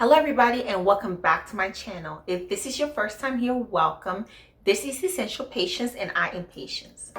Hello everybody and welcome back to my channel. If this is your first time here, welcome. This is Essential Patience and I am Patience.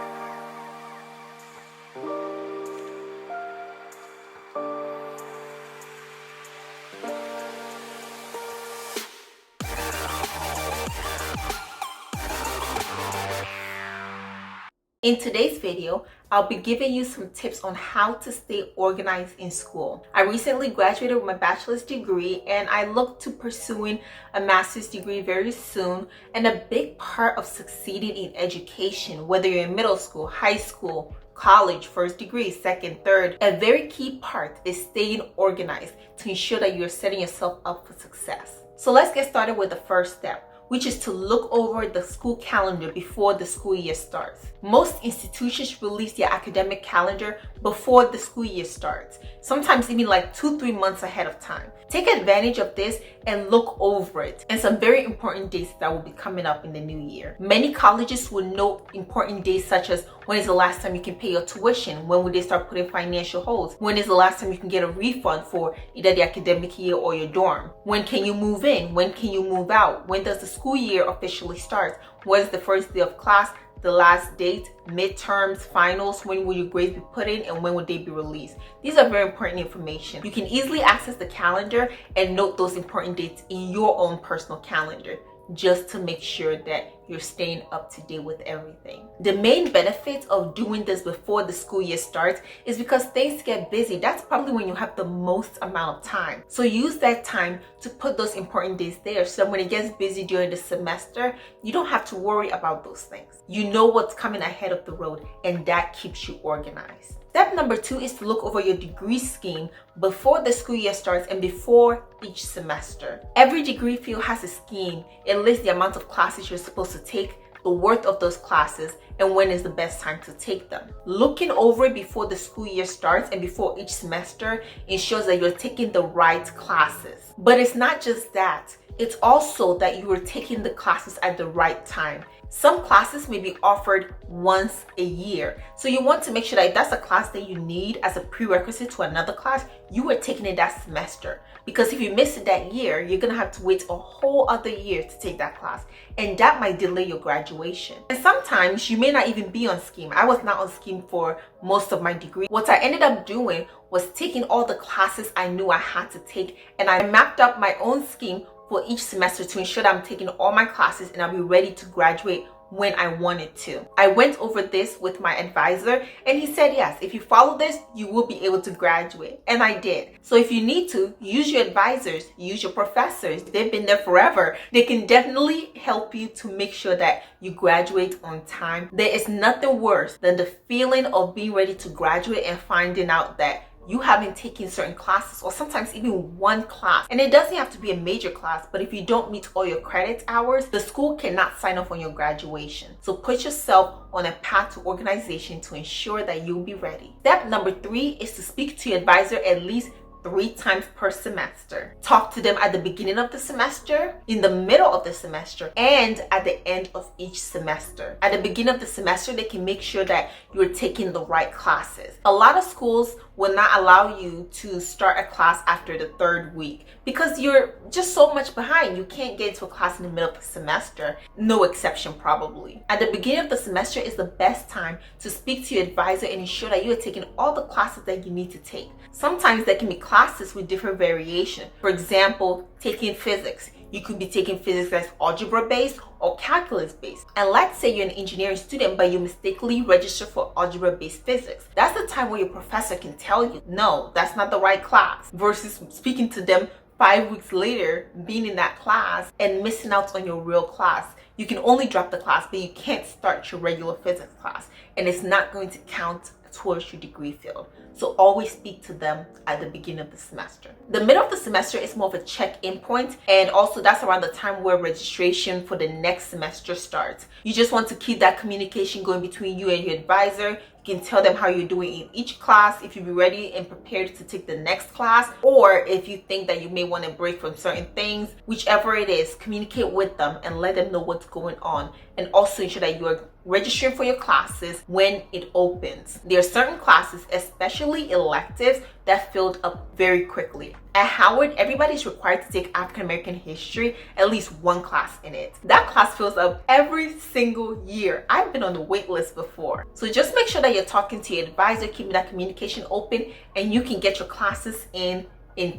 In today's video, I'll be giving you some tips on how to stay organized in school. I recently graduated with my bachelor's degree and I look to pursuing a master's degree very soon. And a big part of succeeding in education, whether you're in middle school, high school, college, first degree, second, third, a very key part is staying organized to ensure that you're setting yourself up for success. So let's get started with the first step, which is to look over the school calendar before the school year starts. Most institutions release their academic calendar before the school year starts, sometimes even like 2-3 months ahead of time. Take advantage of this and look over it and some very important dates that will be coming up in the new year. Many colleges will note important dates such as when is the last time you can pay your tuition, when will they start putting financial holds, when is the last time you can get a refund for either the academic year or your dorm, when can you move in, when can you move out, when does the school year officially start, what is the first day of class, the last date, midterms, finals, when will your grades be put in and when will they be released. These are very important information. You can easily access the calendar and note those important dates in your own personal calendar, just to make sure that you're staying up to date with everything. The main benefit of doing this before the school year starts is because things get busy. That's probably when you have the most amount of time. So use that time to put those important dates there so when it gets busy during the semester, you don't have to worry about those things. You know what's coming ahead of the road and that keeps you organized. Step number 2 is to look over your degree scheme before the school year starts and before each semester. Every degree field has a scheme. It lists the amount of classes you're supposed to take, the worth of those classes, and when is the best time to take them. Looking over it before the school year starts and before each semester ensures that you're taking the right classes. But it's not just that. It's also that you are taking the classes at the right time. Some classes may be offered once a year. So you want to make sure that if that's a class that you need as a prerequisite to another class, you are taking it that semester. Because if you miss it that year, you're going to have to wait a whole other year to take that class. And that might delay your graduation. And sometimes you may not even be on scheme. I was not on scheme for most of my degree. What I ended up doing was taking all the classes I knew I had to take, and I mapped up my own scheme for each semester to ensure that I'm taking all my classes and I'll be ready to graduate when I wanted to. I went over this with my advisor and he said, yes, if you follow this, you will be able to graduate. And I did. So if you need to, use your advisors, use your professors. They've been there forever. They can definitely help you to make sure that you graduate on time. There is nothing worse than the feeling of being ready to graduate and finding out that you haven't taken certain classes or sometimes even one class. And it doesn't have to be a major class, but if you don't meet all your credit hours, the school cannot sign off on your graduation. So put yourself on a path to organization to ensure that you'll be ready. Step number 3 is to speak to your advisor at least 3 times per semester. Talk to them at the beginning of the semester, in the middle of the semester, and at the end of each semester. At the beginning of the semester, they can make sure that you're taking the right classes. A lot of schools will not allow you to start a class after the 3rd week because you're just so much behind. You can't get into a class in the middle of the semester. No exception probably. At the beginning of the semester is the best time to speak to your advisor and ensure that you are taking all the classes that you need to take. Sometimes there can be classes with different variation. For example, taking physics. You could be taking physics that's algebra based or calculus based. And let's say you're an engineering student, but you mistakenly register for algebra based physics. That's the time where your professor can tell you, no, that's not the right class, versus speaking to them 5 weeks later, being in that class and missing out on your real class. You can only drop the class, but you can't start your regular physics class, and it's not going to count towards your degree field. So always speak to them at the beginning of the semester. The middle of the semester is more of a check-in point, and also that's around the time where registration for the next semester starts. You just want to keep that communication going between you and your advisor. You can tell them how you're doing in each class, if you be ready and prepared to take the next class, or if you think that you may want to break from certain things. Whichever it is, communicate with them and let them know what's going on, and also ensure that you are registering for your classes when it opens. There are certain classes, especially electives, that filled up very quickly. At Howard, everybody's required to take African American history, at least one class in it. That class fills up every single year. I've been on the wait list before. So just make sure that you're talking to your advisor, keeping that communication open, and you can get your classes in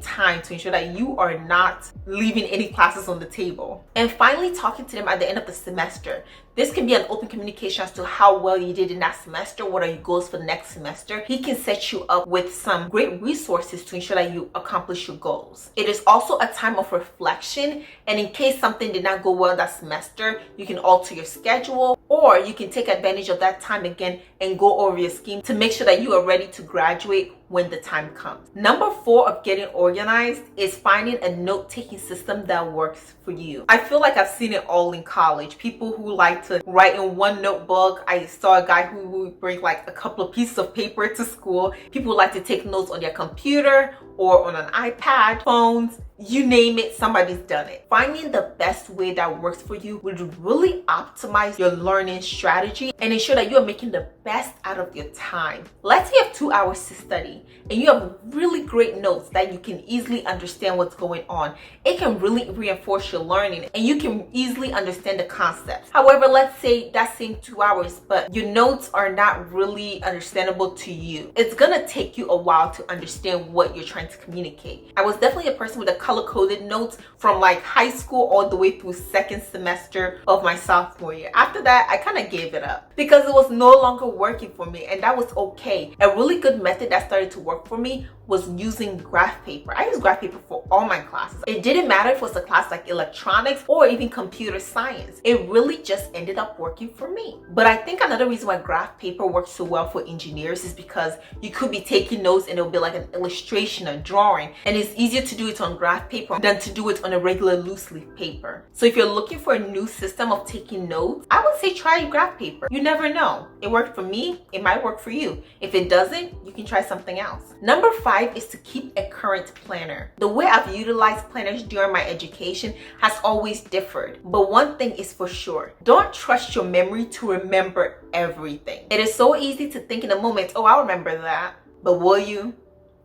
time to ensure that you are not leaving any classes on the table. And finally, talking to them at the end of the semester. This can be an open communication as to how well you did in that semester. What are your goals for the next semester? He can set you up with some great resources to ensure that you accomplish your goals. It is also a time of reflection, and in case something did not go well that semester, you can alter your schedule, or you can take advantage of that time again and go over your scheme to make sure that you are ready to graduate when the time comes. Number 4 of getting organized is finding a note-taking system that works for you. I feel like I've seen it all in college. People who like to write in one notebook. I saw a guy who would bring like a couple of pieces of paper to school. People like to take notes on their computer or on an iPad, phones, you name it, somebody's done it. Finding the best way that works for you would really optimize your learning strategy and ensure that you are making the best out of your time. Let's say you have 2 hours to study and you have really great notes that you can easily understand what's going on. It can really reinforce your learning and you can easily understand the concepts. However, let's say that same 2 hours, but your notes are not really understandable to you. It's gonna take you a while to understand what you're trying to communicate. I was definitely a person with a color-coded notes from like high school all the way through second semester of my sophomore year. After that, I kind of gave it up because it was no longer working for me, and that was okay. A really good method that started to work for me was using graph paper. I use graph paper for all my classes. It didn't matter if it was a class like electronics or even computer science. It really just ended up working for me. But I think another reason why graph paper works so well for engineers is because you could be taking notes and it'll be like an illustration, a drawing, and it's easier to do it on graph paper than to do it on a regular loose leaf paper. So if you're looking for a new system of taking notes, I would say try graph paper. You never know. It worked for me, it might work for you. If it doesn't, you can try something else. Number 5 is to keep a current planner. The way I've utilized planners during my education has always differed, but one thing is for sure: don't trust your memory to remember everything. It is so easy to think in a moment, oh, I'll remember that, but will you?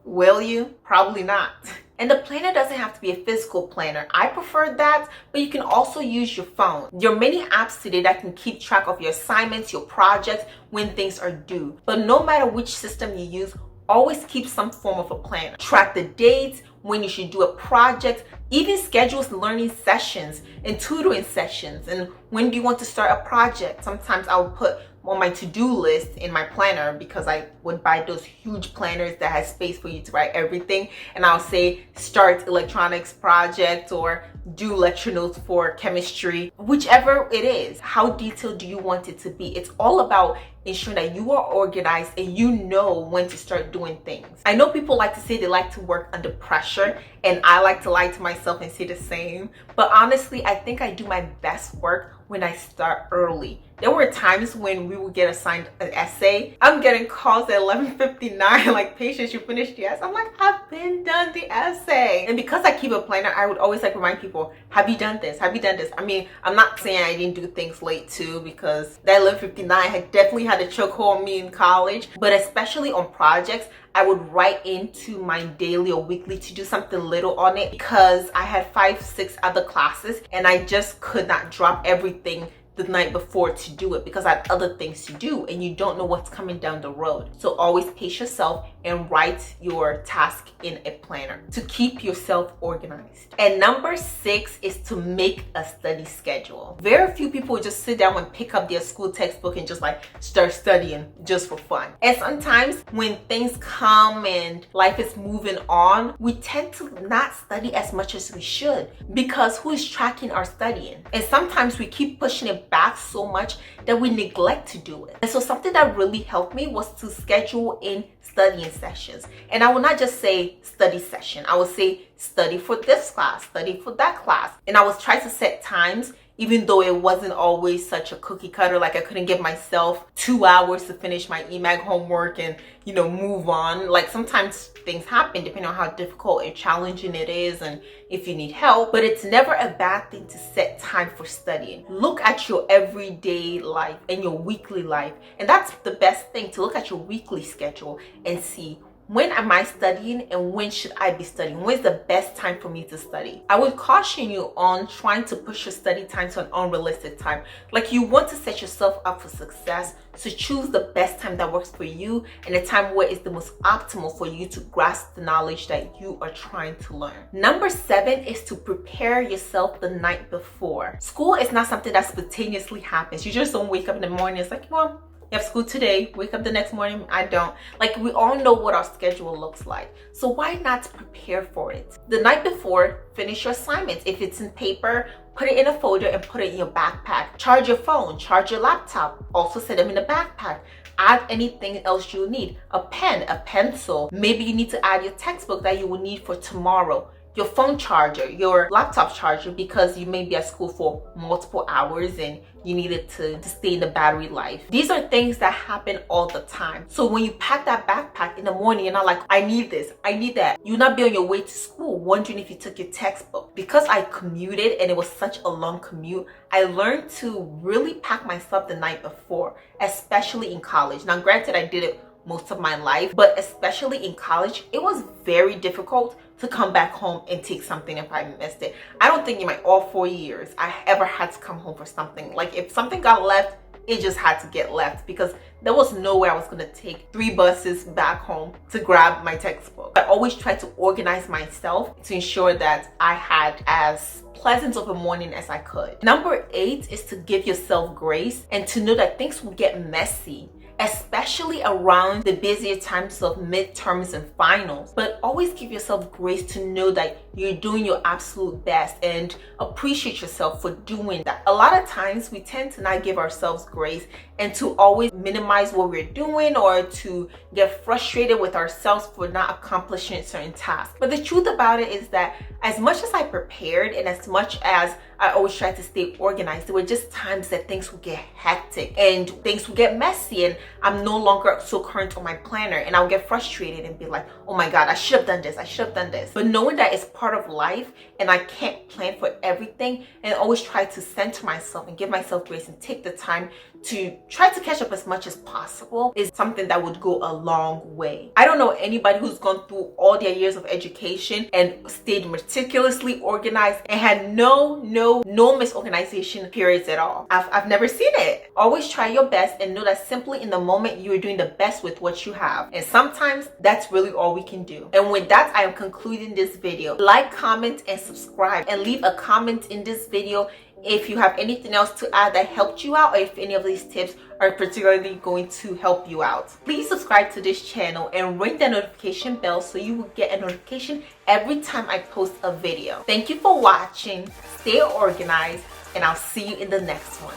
Will you? Probably not. And the planner doesn't have to be a physical planner. I prefer that, but you can also use your phone. There are many apps today that can keep track of your assignments, your projects, when things are due. But no matter which system you use, always keep some form of a planner. Track the dates, when you should do a project, even schedules learning sessions and tutoring sessions, and when do you want to start a project. Sometimes I would put on my to-do list in my planner, because I would buy those huge planners that has space for you to write everything, and I'll say start electronics project or do lecture notes for chemistry. Whichever it is, how detailed do you want it to be? It's all about ensuring that you are organized and you know when to start doing things. I know people like to say they like to work under pressure, and I like to lie to myself and say the same, but honestly, I think I do my best work when I start early. There were times when we would get assigned an essay. I'm getting calls at 11:59, like, Patience, you finished the essay? I'm like, I've been done the essay. And because I keep a planner, I would always like remind people, have you done this? Have you done this? I mean, I'm not saying I didn't do things late too, because that 11:59 had definitely had a chokehold on me in college, but especially on projects, I would write into my daily or weekly to do something little on it, because I had 5-6 other classes and I just could not drop everything the night before to do it, because I had other things to do and you don't know what's coming down the road. So always pace yourself and write your task in a planner to keep yourself organized. And number 6 is to make a study schedule. Very few people just sit down and pick up their school textbook and just like start studying just for fun. And sometimes when things come and life is moving on, we tend to not study as much as we should, because who is tracking our studying? And sometimes we keep pushing it back so much that we neglect to do it. And so something that really helped me was to schedule in studying sessions. And I will not just say study session. I will say study for this class, study for that class. And I was trying to set times even though it wasn't always such a cookie cutter. Like I couldn't give myself 2 hours to finish my EMAG homework and, you know, move on. Like sometimes things happen depending on how difficult and challenging it is and if you need help, but it's never a bad thing to set time for studying. Look at your everyday life and your weekly life, and that's the best thing, to look at your weekly schedule and see, when am I studying and when should I be studying? When's the best time for me to study? I would caution you on trying to push your study time to an unrealistic time. Like, you want to set yourself up for success, so choose the best time that works for you and a time where it's the most optimal for you to grasp the knowledge that you are trying to learn. Number 7 is to prepare yourself the night before. School is not something that spontaneously happens. You just don't wake up in the morning, it's like, well, you have school today, wake up the next morning. I don't. Like, we all know what our schedule looks like. So why not prepare for it? The night before, finish your assignments. If it's in paper, put it in a folder and put it in your backpack. Charge your phone, charge your laptop. Also set them in the backpack. Add anything else you need. A pen, a pencil. Maybe you need to add your textbook that you will need for tomorrow. Your phone charger, your laptop charger, because you may be at school for multiple hours and you need it to stay in the battery life. These are things that happen all the time. So when you pack that backpack in the morning, you're not like, I need this, I need that. You'll not be on your way to school wondering if you took your textbook. Because I commuted and it was such a long commute, I learned to really pack my stuff the night before, especially in college. Now granted, I did it most of my life, but especially in college, it was very difficult to come back home and take something if I missed it. I don't think in my all 4 years I ever had to come home for something. Like, if something got left, it just had to get left, because there was no way I was gonna take 3 buses back home to grab my textbook. I always tried to organize myself to ensure that I had as pleasant of a morning as I could. Number 8 is to give yourself grace and to know that things will get messy, especially around the busier times of midterms and finals. But always give yourself grace to know that you're doing your absolute best and appreciate yourself for doing that. A lot of times we tend to not give ourselves grace and to always minimize what we're doing or to get frustrated with ourselves for not accomplishing certain tasks. But the truth about it is that as much as I prepared and as much as I always tried to stay organized, there were just times that things would get hectic and things would get messy and I'm no longer so current on my planner, and I'll get frustrated and be like, oh my God, I should have done this, I should have done this. But knowing that it's part of life and I can't plan for everything, and always try to center myself and give myself grace and take the time to try to catch up as much as possible, is something that would go a long way. I don't know anybody who's gone through all their years of education and stayed meticulously organized and had no misorganization periods at all. I've never seen it. Always try your best and know that simply in the moment you are doing the best with what you have. And sometimes that's really all we can do. And with that, I am concluding this video. Like, comment, and subscribe, and leave a comment in this video if you have anything else to add that helped you out, or if any of these tips are particularly going to help you out. Please subscribe to this channel and ring the notification bell so you will get a notification every time I post a video. Thank you for watching. Stay organized, and I'll see you in the next one.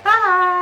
Bye!